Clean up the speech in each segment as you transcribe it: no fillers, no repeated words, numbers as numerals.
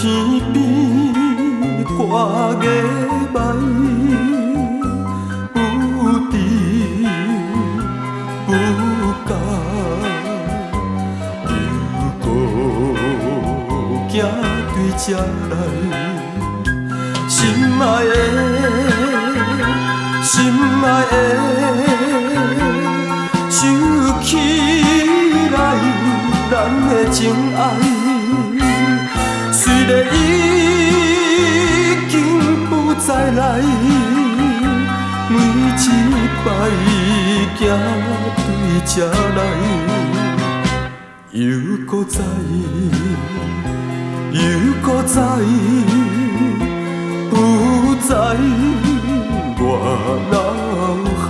天边挂月霾，不知不觉，又搁行对这来。心爱的，心爱的，想起来咱的情爱，虽然已经不再来，每一摆行对这来，又搁再，又搁再。不在我脑海。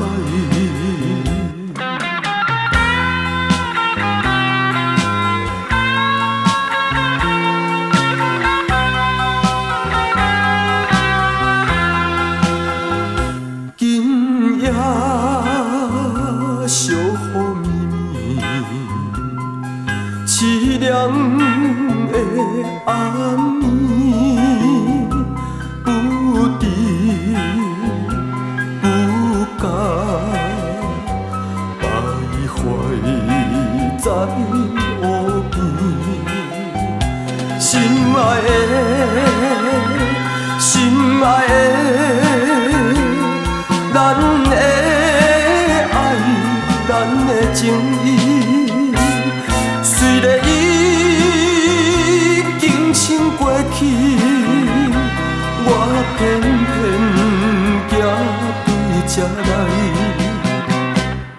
今夜小雨绵绵，凄凉的暗暝。不知不觉，徘徊在湖边。心爱的，心爱的，咱的爱，咱的情意，虽然已经成过去。我偏偏行对这来，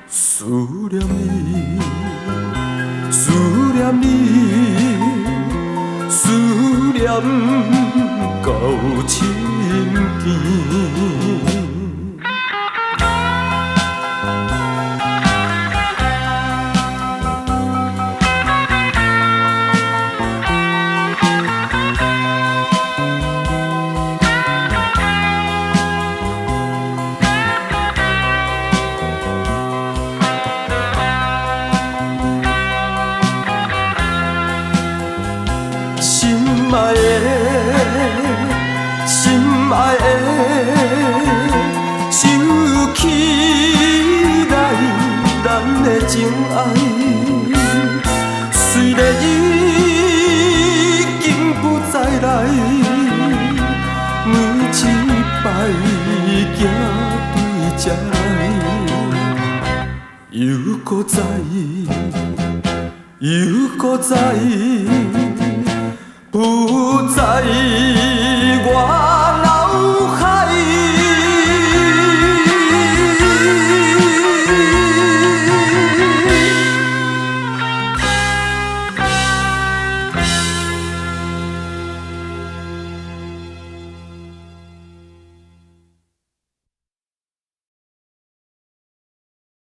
思念你，思念你，思念到深田。心爱的，心爱的，想起来咱的情爱，虽然已经不再来，每一摆行对这来，又搁再，又搁再。不在。